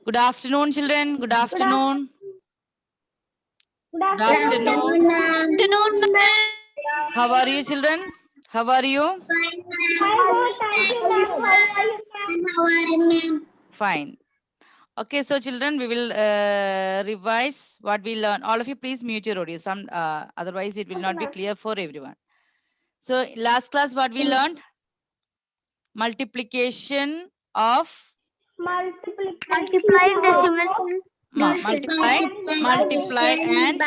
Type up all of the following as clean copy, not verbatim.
Good afternoon, children. Good afternoon. Good Good afternoon. afternoon. Afternoon, ma'am. How are you, children? How are you? Fine, thank you, ma'am. How are you, ma'am? How are you, ma'am? Fine. Okay, so children, we will revise what we learned. All of you, please mute your audio. Otherwise, it will Okay, not be ma'am. clear for everyone. So, last class, what we learned? Multiplication of Multiplication of multiply and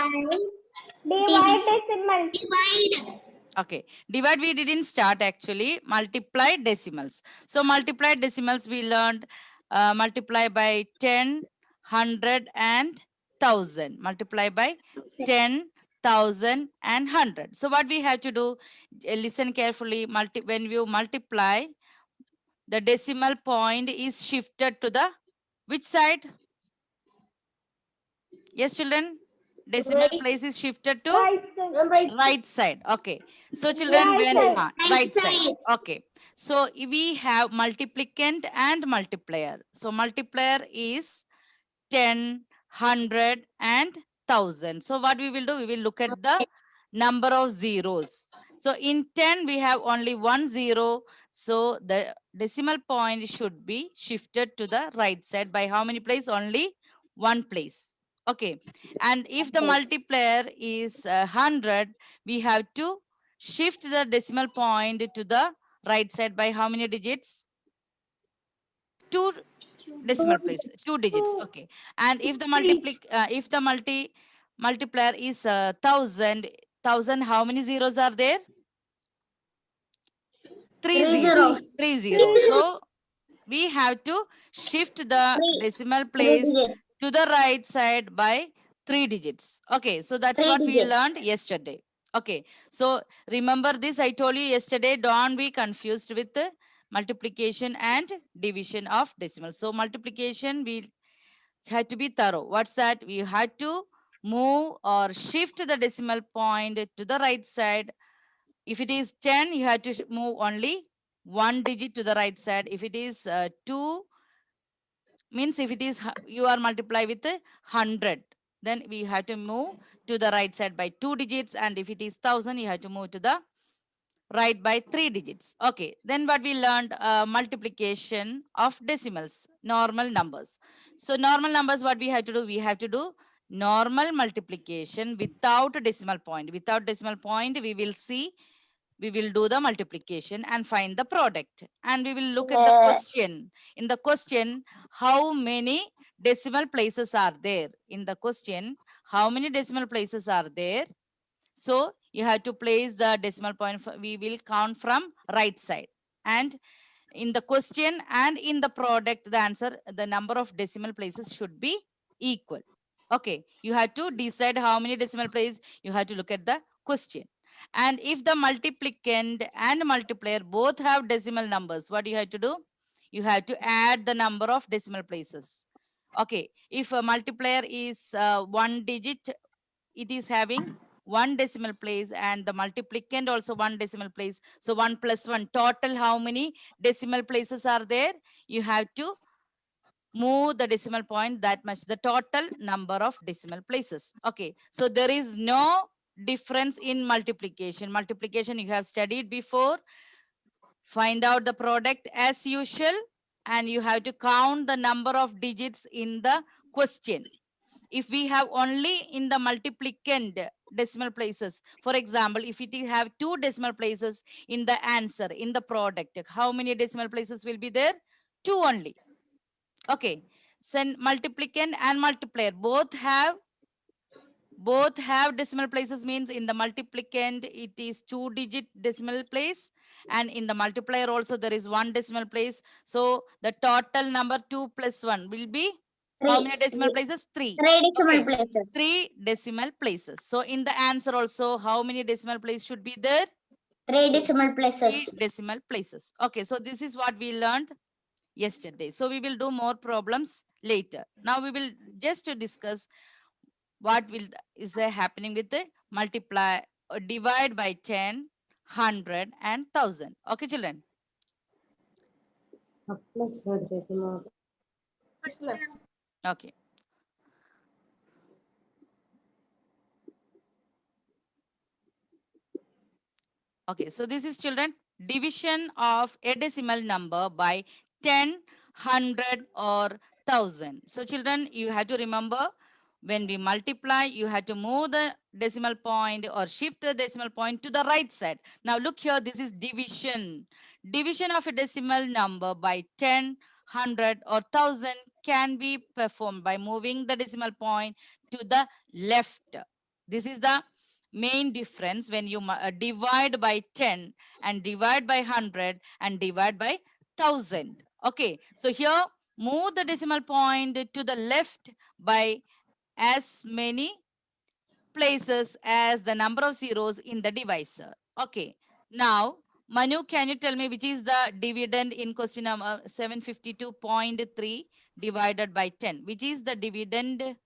divide decimal. Divide. okay, divide we didn't start actually. Multiply decimals. So multiply decimals we learned multiply by 10, 100 and 1000. Multiply by 10, 1000 and 100. So what we have to do, listen carefully. When you multiply, the decimal point is shifted to the which side? Yes, children? Decimal place is shifted to right side. Okay. So children, Right when side. right side. Okay. So we have multiplicand and multiplier. So multiplier is 10, 100 and 1000. So what we will do, we will look at the number of zeros. So in 10 we have only one zero. So the decimal point should be shifted to the right side by how many place? Only one place. Okay. And if the multiplier is 100, we have to shift the decimal point to the right side by how many digits? Two decimal place, two digits. Okay. And if the multiplier is 1000, how many zeros are there? Three zeros. 30. So we have to shift the decimal place to the right side by 3 digits. Okay, so that's what we learned yesterday. Okay, so remember this, I told you yesterday, don't be confused with the multiplication and division of decimals. So multiplication, we had to be thorough. What's that? We had to move or shift the decimal point to the right side. If it is 10, you have to move only one digit to the right side. If it is 2, means if it is you are multiply with 100, then we have to move to the right side by 2 digits. And if it is 1000, you have to move to the right by 3 digits. Okay, then what we learned, multiplication of decimals, normal numbers. So normal numbers, what we have to do, we have to do normal multiplication without a decimal point. Without decimal point, we will see, we will do the multiplication and find the product. And we will look at the question. In the question, how many decimal places are there? In the question, how many decimal places are there? So you have to place the decimal point. We will count from right side. And in the question and in the product, the answer, the number of decimal places should be equal. Okay, you have to decide how many decimal places. You have to look at the question. And if the multiplicand and multiplier both have decimal numbers, what you have to do? You have to add the number of decimal places. Okay, if a multiplier is one digit, it is having one decimal place, and the multiplicand also one decimal place. So 1 plus 1, total how many decimal places are there? You have to move the decimal point that much, the total number of decimal places. Okay, so there is no difference in multiplication. Multiplication you have studied before. Find out the product as usual, and you have to count the number of digits in the question. If we have only in the multiplicand decimal places, for example, if it have 2 decimal places in the answer, in the product, how many decimal places will be there? 2 only. Okay, so multiplicand and multiplier both have decimal places, means in the multiplicand it is 2 digit decimal place, and in the multiplier also there is 1 decimal place. So the total number 2 plus 1 will be how many decimal places? 3. 3 decimal Okay, places. 3 decimal places. So in the answer also, how many decimal places should be there? 3 decimal 3 places. decimal places. Okay, so this is what we learned yesterday. So we will do more problems later. Now we will just to discuss what will is there happening with the multiply or divide by 10, 100 and 1000. Okay, children. Okay. Okay, so this is children division of a decimal number by 10, 100 or 1000. So children, you have to remember when we multiply, you have to move the decimal point or shift the decimal point to the right side. Now look here, this is division. Division of a decimal number by 10, 100 or 1000 can be performed by moving the decimal point to the left. This is the main difference when you divide by 10 and divide by 100 and divide by 1000. Okay, so here move the decimal point to the left by as many places as the number of zeros in the divisor. Okay, now Manu, can you tell me which is the dividend in question number 752.3 divided by 10? Which is the dividend?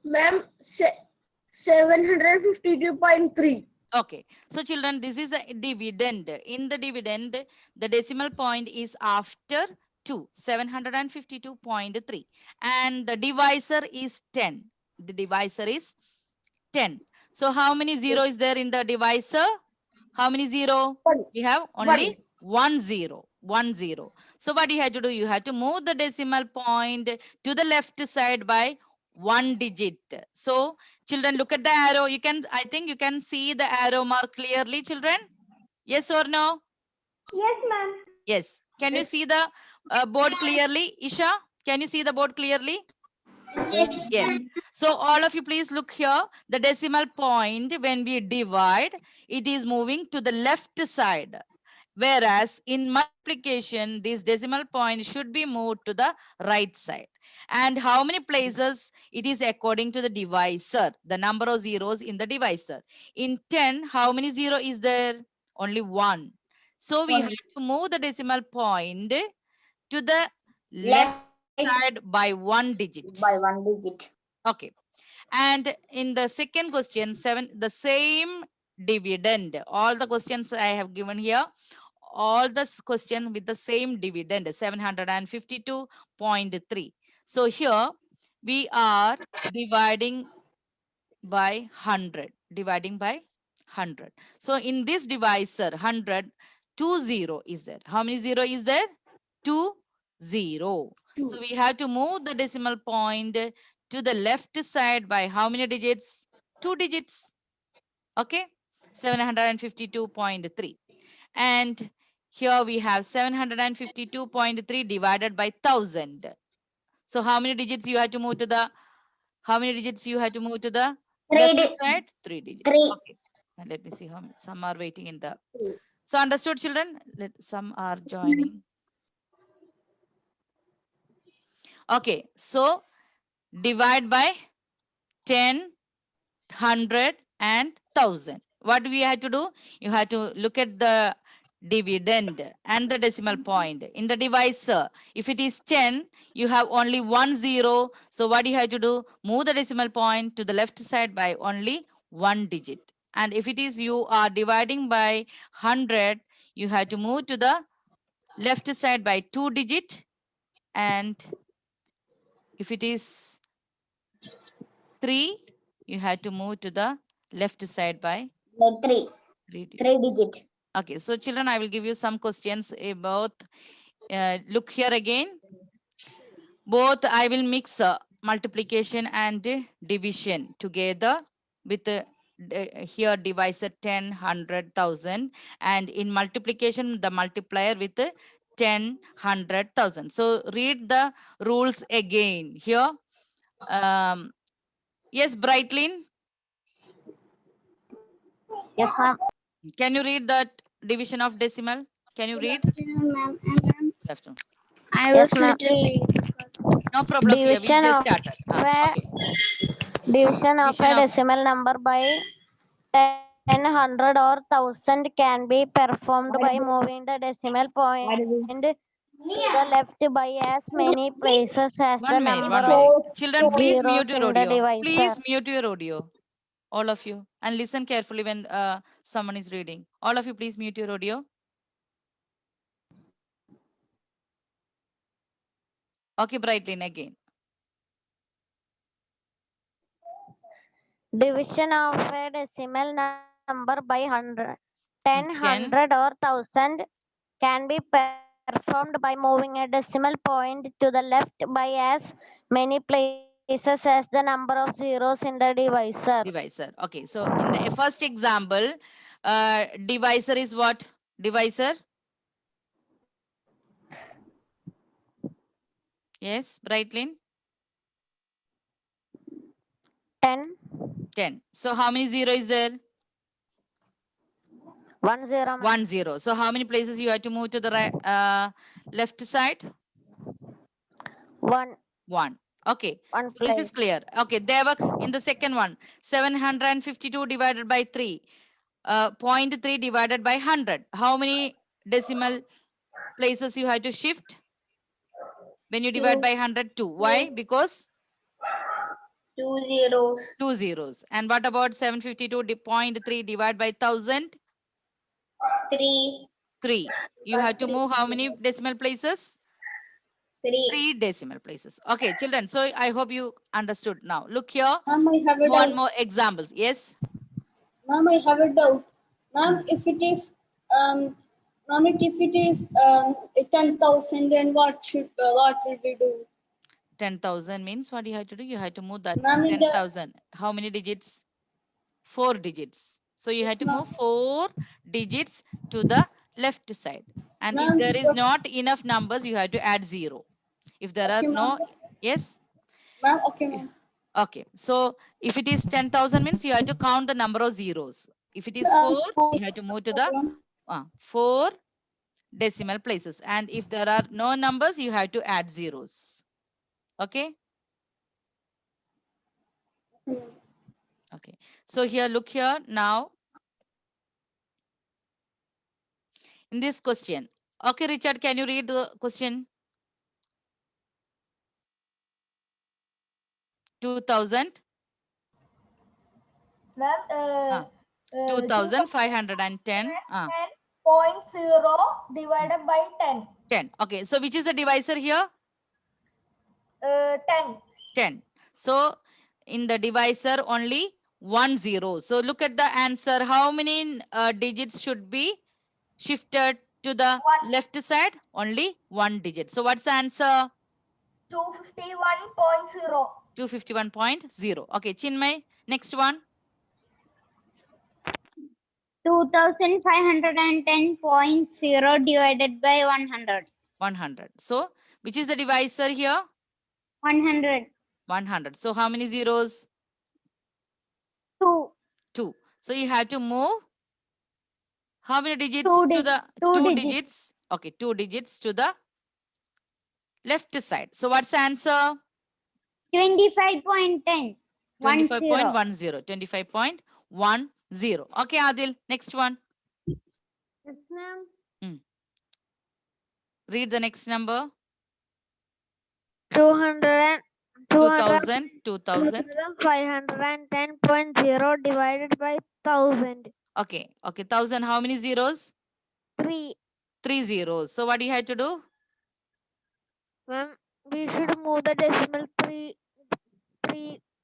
Ma'am, 752.3. Okay, so children, this is a dividend. In the dividend, the decimal point is after 2, 752.3. And the divisor is 10. The divisor is 10. So how many zero is there in the divisor? How many zero? One. We have only 1 0. 1 0. So what you have to do? You have to move the decimal point to the left side by 1 digit. So children, look at the arrow. You can, I think you can see the arrow mark clearly, children. Yes or no? Yes, ma'am. Yes. Can you see the board clearly? Isha, can you see the board clearly? Yes. Yes. So all of you please look here. The decimal point when we divide, it is moving to the left side. Whereas in multiplication, this decimal point should be moved to the right side. And how many places? It is according to the divisor, the number of zeros in the divisor. In 10, how many zero is there? Only 1. So we have to move the decimal point to the left Left side by 1 digit. by 1 digit. Okay. And in the second question, 7, the same dividend. All the questions I have given here, all the questions with the same dividend, 752.3. So here we are dividing by 100, dividing by 100. So in this divisor, 100, 2 0 is there. How many zero is there? 2 0. So we have to move the decimal point to the left side by how many digits? 2 digits. Okay, 752.3. And here we have 752.3 divided by 1000. So how many digits you have to move to the, how many digits you have to move to the left side? 3 digits. 3. Okay. And let me see how many, some are waiting in the. So understood, children? Some are joining. Okay, so divide by 10, 100 and 1000. What do we have to do? You have to look at the dividend and the decimal point in the divisor. If it is 10, you have only 1 0. So what you have to do? Move the decimal point to the left side by only 1 digit. And if it is you are dividing by 100, you have to move to the left side by 2 digit. And if it is 3, you have to move to the left side by 3. 3 digit. 3 digit. Okay, so children, I will give you some questions about, look here again. Both I will mix multiplication and division together with here divisor 10, 100, 1000. And in multiplication, the multiplier with 10, 100, 1000. So read the rules again here. Yes, Brightlin, Yes, ma'am. can you read that division of decimal? Can you read? Left. I Yes, was ma'am. literally. No problem, Fia. We Division just of started. where Okay. division of Division a of decimal number by 10, 100 or 1000 can be performed by moving the decimal point to the left by as many places as the 1 minute, number 1 of minute. Children, please mute zeros your in the audio. divisor. Please mute your audio. All of you. And listen carefully when someone is reading. All of you, please mute your audio. Okay, Brightlin again. Division of a decimal number by 100. 10, 10. 100 or 1000 can be performed by moving a decimal point to the left by as many places as the number of zeros in the divisor. Divisor. Okay, so in the first example, divisor is what? Divisor? Yes, Brightlin? 10, 10. So how many zero is there? 1 0. ma'am. 1 0. So how many places you have to move to the right, left side? 1, 1. Okay, 1 so this place. is clear. Okay, Devak, in the second one, 752 divided by 3. 0.3 divided by 100. How many decimal places you have to shift when you divide by 100? 2. Why? Because 2 zeros. 2 zeros. And what about 752.3 divided by 1000? 3. 3. You have to move how many decimal places? 3. 3 decimal places. Okay, children. So I hope you understood now. Look here. Ma'am, I have a One doubt. more examples. Yes. Ma'am, I have a doubt. Ma'am, if it is ma'am, if it is 10,000, then what will we do? 10,000 means what you have to do? You have to move that Ma'am, in the 10,000. How many digits? 4 digits. So you have yes, to ma'am. move 4 digits to the left side. And if Ma'am, there is not enough numbers, you have to add 0. If there are okay, ma'am. no, yes? Ma'am, okay, ma'am. Okay. So if it is 10,000 means you have to count the number of zeros. If it is 4, you have to move to the 4 decimal places. And if there are no numbers, you have to add zeros. Okay. Okay. So here, look here now. In this question. Okay, Richard, can you read the question? 2000. Ma'am, 2510. 10.0 divided by 10. 10. Okay. So which is the divisor here? 10. 10. So in the divisor only 1 0. So look at the answer. How many digits should be shifted to the left side? Only 1 digit. So what's the answer? 251.0. 251.0. Okay, Chinmay, next one. 2,510.0 divided by 100. 100. So which is the divisor here? 100. 100. So how many zeros? 2. 2. So you have to move how many digits Two to dig- the two 2 digits. digits? Okay, 2 digits to the left side. So what's the answer? 25.10. 25.10. 25.10. Okay, Adil, next one. Yes, ma'am. Read the next number. 200 2000. 2000. 510.0 divided by 1000. Okay, okay. 1000. How many zeros? 3. 3 zeros. So what do you have to do? Ma'am, we should move the decimal 3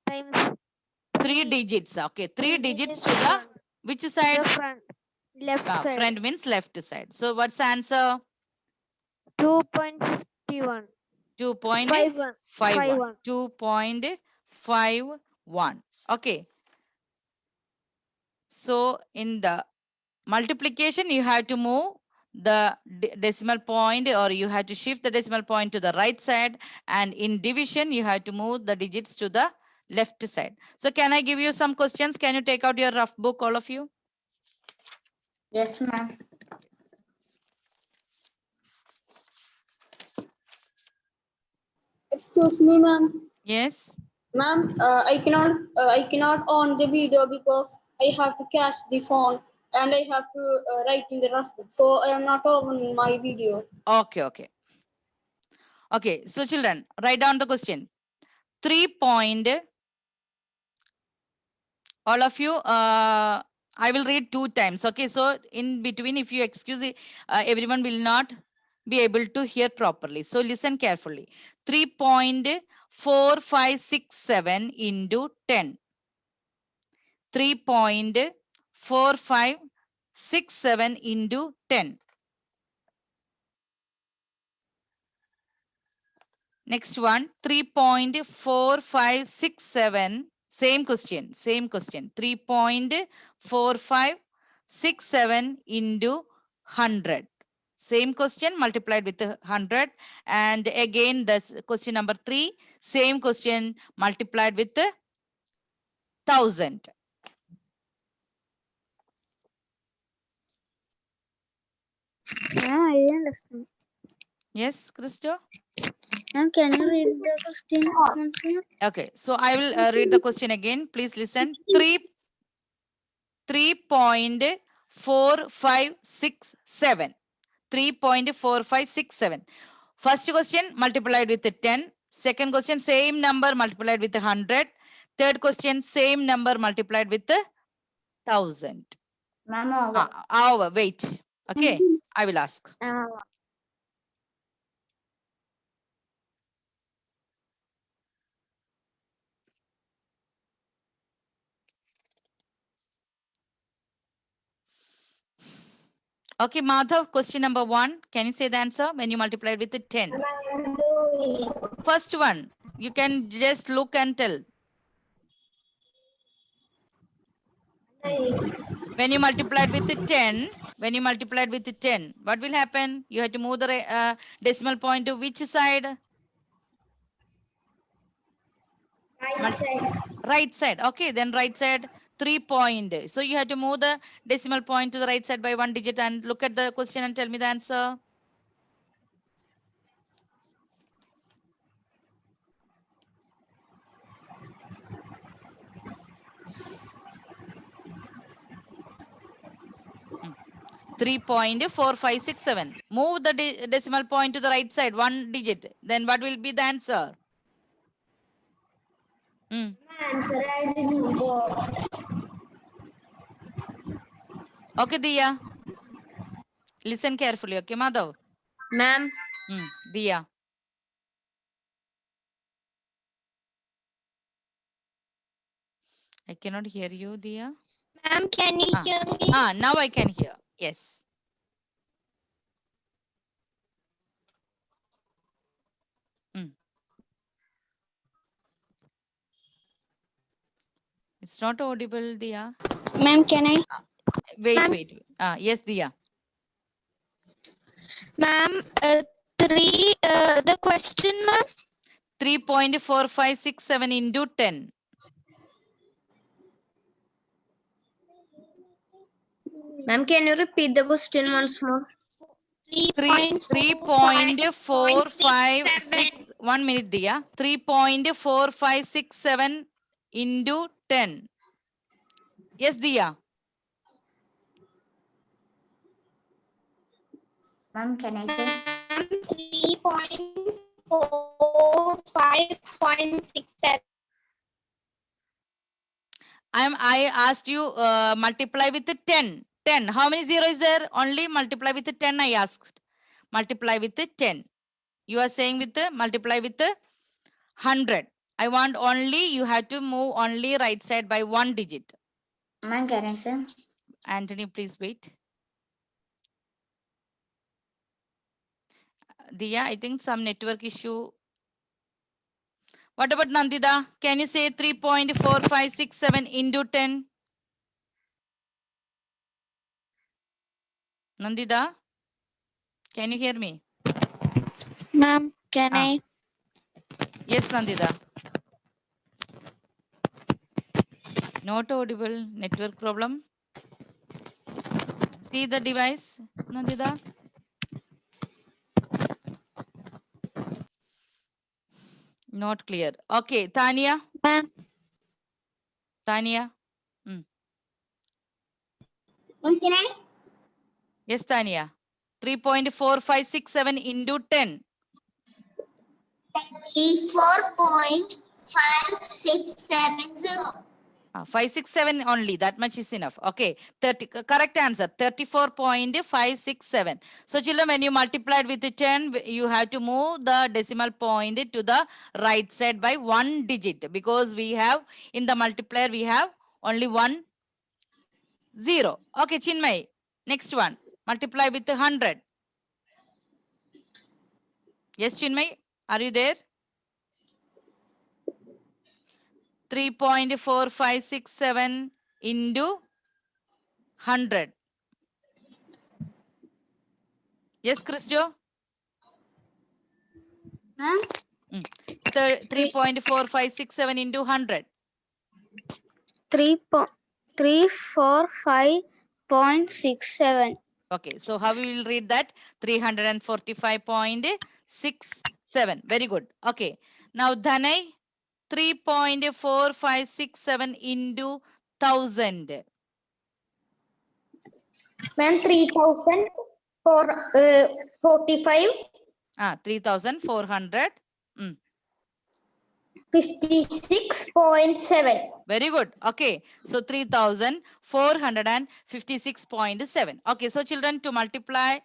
times. 3 digits. Okay, 3 digits to the which side? The front. Left side. Front means left side. So what's the answer? 2.51. 2.51. 51. 2.51. Okay. So in the multiplication, you have to move the decimal point, or you have to shift the decimal point to the right side. And in division, you have to move the digits to the left side. So can I give you some questions? Can you take out your rough book, all of you? Yes, ma'am. Excuse me, ma'am. Yes. Ma'am, I cannot on the video because I have to catch the phone and I have to write in the rough book. So I am not on my video. Okay, okay. Okay, so children, write down the question. 3 point, all of you, I will read 2 times. Okay, so in between, if you excuse it, everyone will not be able to hear properly. So listen carefully. 3.4567 into 10. 3.4567 into 10. Next one, 3.4567. Same question. 3.4567 into 100. Same question multiplied with 100. And again, that's question number 3. Same question multiplied with 1000. Ma'am, I didn't understand. Yes, Christo? Ma'am, can you read the question once more? Okay, so I will read the question again. Please listen. 3.4567. 3.4567. First question multiplied with 10. Second question, same number multiplied with 100. Third question, same number multiplied with 1000. Ma'am, Wait. Okay, I will ask. Okay, Madhav, question number 1. Can you say the answer when you multiplied with 10? First one, you can just look and tell. When you multiplied with 10, what will happen? You have to move the decimal point to which side? Right side. Right side. Okay, then right side 3 point. So you have to move the decimal point to the right side by 1 digit and look at the question and tell me the answer. Hmm. 3.4567. Move the decimal point to the right side, 1 digit. Then what will be the answer? Answer I didn't go. Okay, Diya. Listen carefully, okay, Madhav? Ma'am. Diya. I cannot hear you, Diya. Ma'am, can you hear me? Now I can hear. Yes. It's not audible, Diya. Ma'am, can I? Wait. Yes, Diya. Ma'am, the question, ma'am? 3.4567 into 10. Ma'am, can you repeat the question once more? 3.456. 1 minute, Diya. 3.4567 into 10. Yes, Diya. Ma'am, can I say? 3.45.67. I asked you multiply with the 10. 10. How many zero is there? Only multiply with the 10 I asked. Multiply with the 10. You are saying with the multiply with the 100. I want only, you have to move only right side by 1 digit. Ma'am, can I say? Anthony, please wait. Diya, I think some network issue. What about Nandida? Can you say 3.4567 into 10? Nandida, can you hear me? Ma'am, can I? Yes, Nandida. Not audible. Network problem. See the device, Nandida. Not clear. Okay, Tania. Ma'am. Tania. Ma'am, can I? Yes, Tania. 3.4567 into 10. 34.567. 567 only. That much is enough. Okay. 30. Correct answer. 34.567. So, children, when you multiplied with 10, you have to move the decimal point to the right side by 1 digit because we have in the multiplier we have only 1 0. Okay, Chinmay. Next one. Multiply with 100. Yes, Chinmay. Are you there? 3.4567 into 100. Yes, Christo? Ma'am, 3.4567 into 100. 345.67. Okay, so how we will read that? 345.67. Very good. Okay. Now, Dhanay, 3.4567 into 1000. Ma'am, 3,445. 3,400. 56.7. Very good. Okay. So 3,456.7. Okay. So children, to multiply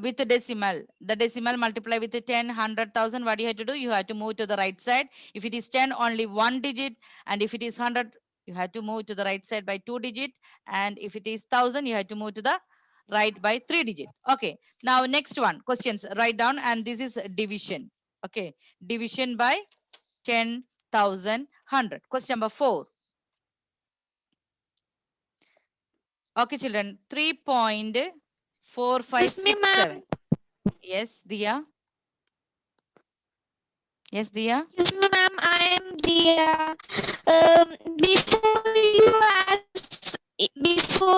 with the decimal multiply with the 10, 100,000. What do you have to do? You have to move to the right side. If it is 10, only 1 digit. And if it is 100, you have to move to the right side by 2 digit. And if it is 1,000, you have to move to the right by 3 digit. Okay. Now next one. Questions. Write down. And this is division. Okay. Division by 10,000, 100. Question number 4. Okay, children. 3.4567. Yes, Dia. Yes, Dia. Excuse me, ma'am. I am Dia. Before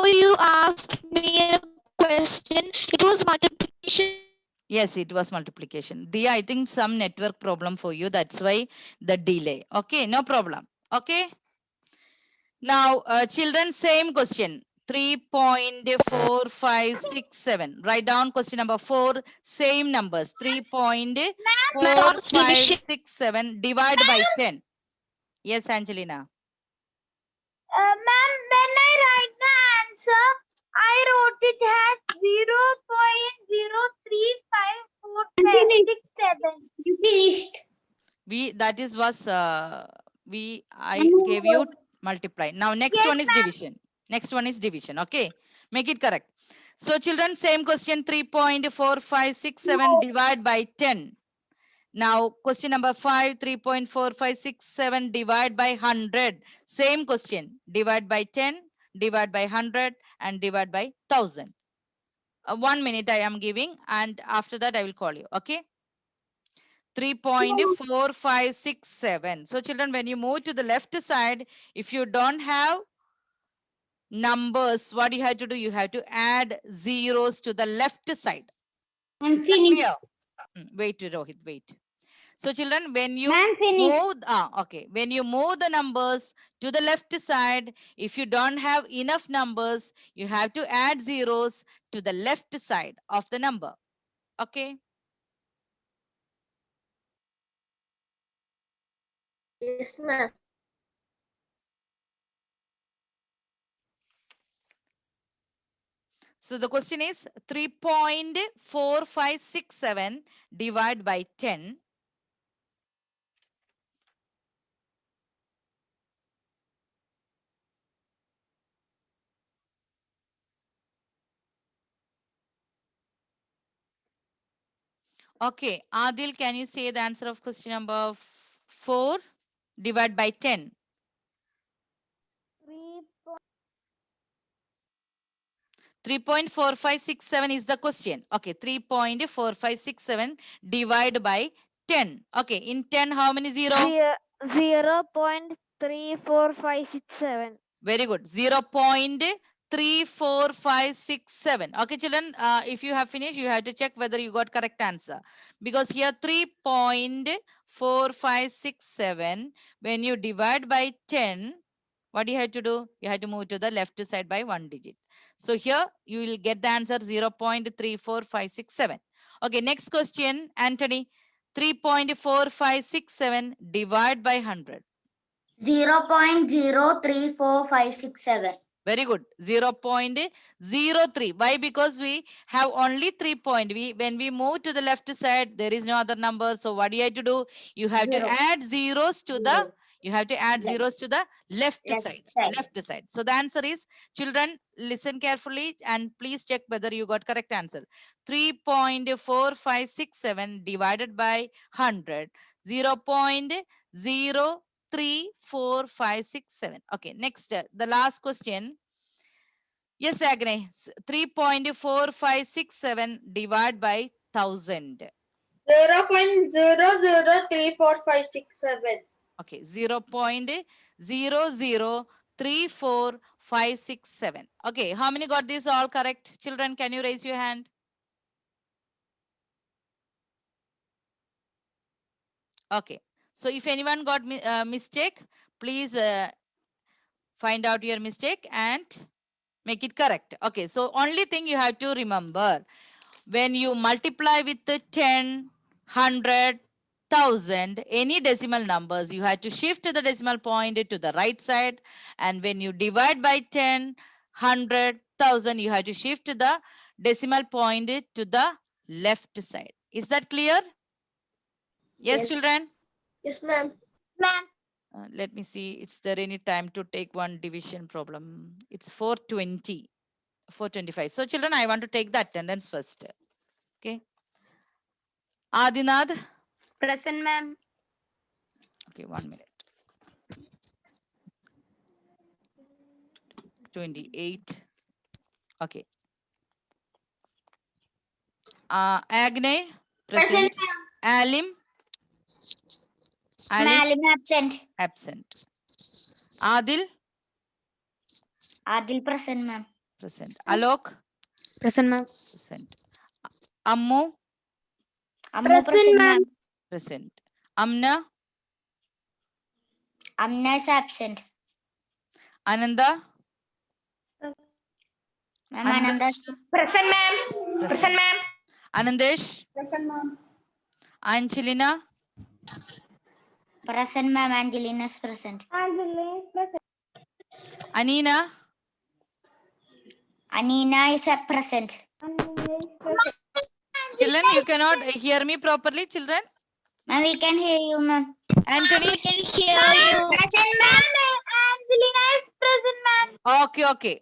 you asked me a question, it was multiplication. Yes, it was multiplication. Dia, I think some network problem for you. That's why the delay. Okay, no problem. Okay. Now, children, same question. 3.4567. Write down question number 4. Same numbers. 3.4567 divided by 10. Yes, Angelina. Ma'am, when I write the answer, I wrote it as 0.03547. You finished. I gave you multiply. Now next Yes, one is division. Next one is division. Okay, make it correct. So children, same question. 3.4567 divide by 10. Now question number 5. 3.4567 divide by 100. Same question. Divide by 10, divide by 100, and divide by 1000. 1 minute I am giving, and after that I will call you. Okay. 3.4567. So children, when you move to the left side, if you don't have numbers, what you have to do? You have to add zeros to the left side. I'm Is that finished. clear? Wait, Rohit, wait. So children, when you Ma'am, finished. when you move the numbers to the left side, if you don't have enough numbers, you have to add zeros to the left side of the number. Okay. Yes, ma'am. So the question is 3.4567 divided by 10. Okay, Adil, can you say the answer of question number 4 divided by 10? 3.4567 is the question. Okay, 3.4567 divided by 10. Okay, in 10, how many zero? 0.34567. Very good. 0.34567. Okay, children, if you have finished, you have to check whether you got correct answer. Because here 3.4567, when you divide by 10, what you have to do? You have to move to the left side by 1 digit. So here you will get the answer 0.34567. Okay, next question, Anthony. 3.4567 divide by 100. 0.034567. Very good. 0.03. Why? Because we have only 3 point. When we move to the left side, there is no other number. So what do you have to do? You have to add zeros to the You have to add zeros to the left Left side. side. Left side. So the answer is, children, listen carefully and please check whether you got correct answer. 3.4567 divided by 100. 0.034567. Okay, next, the last question. Yes, Agne. 3.4567 divided by 1000. 0.003457. Okay, 0.003457. Okay, how many got this all correct? Children, can you raise your hand? Okay, so if anyone got mistake, please find out your mistake and make it correct. Okay, so only thing you have to remember, when you multiply with the 10, 100, 1000, any decimal numbers, you have to shift the decimal point to the right side. And when you divide by 10, 100, 1000, you have to shift the decimal point to the left side. Is that clear? Yes, Yes. children? Yes, ma'am. Ma'am. Let me see. Is there any time to take one division problem? It's 420. 425. So children, I want to take the attendance first. Okay. Adinath. Present, ma'am. Okay, 1 minute. 28. Okay. Agne. Present. Alim. Malim absent. Absent. Adil. Adil present, ma'am. Present. Alok. Present, ma'am. Present. Ammu. Ammu present, ma'am. Present. Amna. Amna is absent. Ananda. Ma'am, Ananda- Ananda is present, ma'am. Present. ma'am. Anandesh. Present, ma'am. Anchelina. Present, ma'am. Angelina is present. Anina. Anina is present. Children, you cannot hear me properly, children. Ma'am, we can hear you, ma'am. Anthony. We can hear you. Present, ma'am. Angelina is present, ma'am. Okay, okay.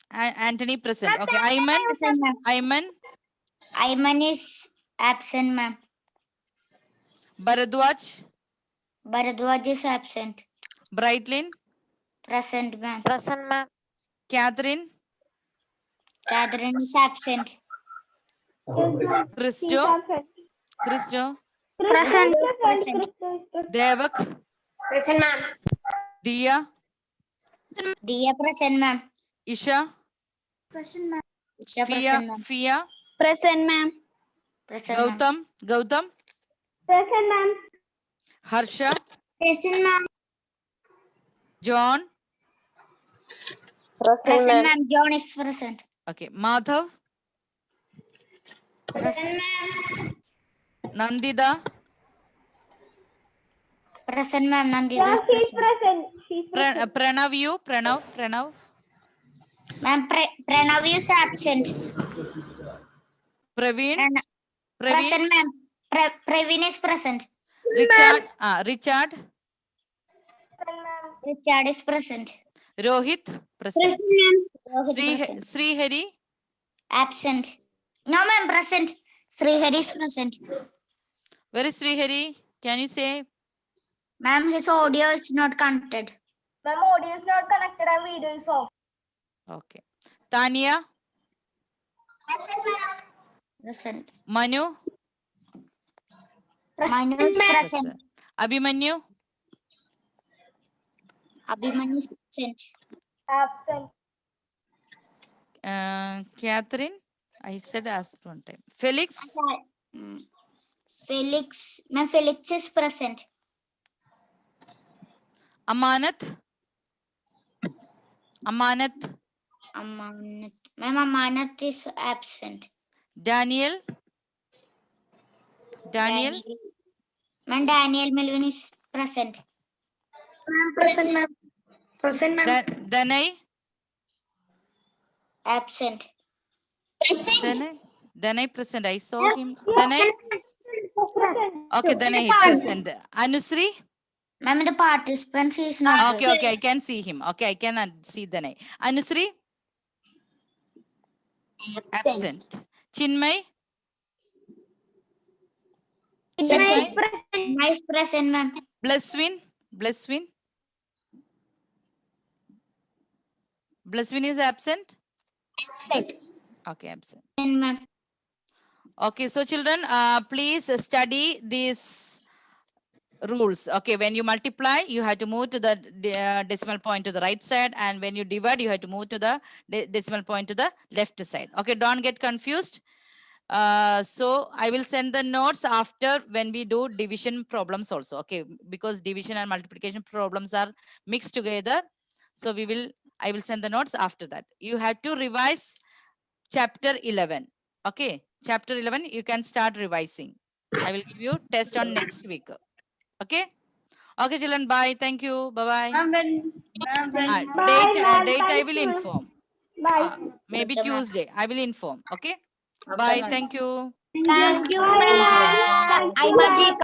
Anthony present. Okay. Ayman. Present, ma'am. Ayman. Ayman is absent, ma'am. Bharadwaj. Bharadwaj is absent. Brightlin. Present, ma'am. Present, ma'am. Catherine. Catherine is absent. Christo. Christo. Present. Present. Devak. Present, ma'am. Dia. Dia present, ma'am. Isha. Isha Fia. present, ma'am. Fia. Present, ma'am. Present, ma'am. Gautam. Gautam. Present, ma'am. Harsha. Present, ma'am. John. Present, ma'am. John is present. Okay. Madhav. Present, ma'am. Nandida. Present, ma'am. Nandita is present. Pranav. You. Pranav. Pranav. Ma'am, Pranav is absent. Praveen. Praveen. Present, ma'am. Praveen is present. Richard. Richard. Richard is present. Rohit. Present. ma'am. Rohit present. Srihari. Absent. No, ma'am. Present. Srihari is present. Where is Srihari? Can you say? Ma'am, his audio is not connected. Ma'am, audio is not connected and video is off. Okay. Tania. Present. Manu. Manu is present. Present. Abhimanyu. Abhimanyu is present. Absent. Catherine. I said ask one time. Felix. Felix. Ma'am, Felix is present. Amanat. Amanat. Amanat. Ma'am, Amanat is absent. Daniel. Daniel. Ma'am, Daniel Melvin is present. Present, ma'am. Present, ma'am. Danai. Absent. Danai present. I saw him. Danai. Okay, Danai present. Anusri. Ma'am, the participants is not. Okay, okay, I can see him. Okay, I can see the name. Anusri? Absent. Chinmay? Chinmay? Nice present, ma'am. Blesswin? Blesswin? Blesswin is absent? Present, Okay, absent. ma'am. Okay, so children, please study these rules. Okay, when you multiply, you have to move to the decimal point to the right side, and when you divide, you have to move to the decimal point to the left side. Okay, don't get confused. So I will send the notes after when we do division problems also. Okay, because division and multiplication problems are mixed together. So I will send the notes after that. You have to revise chapter 11. Okay, chapter 11, you can start revising. I will give you test on next week. Okay. Okay, children, bye. Thank you. Bye-bye. Date I will inform. Maybe Okay, ma'am. Tuesday. I will inform. Okay. Okay, Bye. ma'am. Thank you. Thank you, ma'am.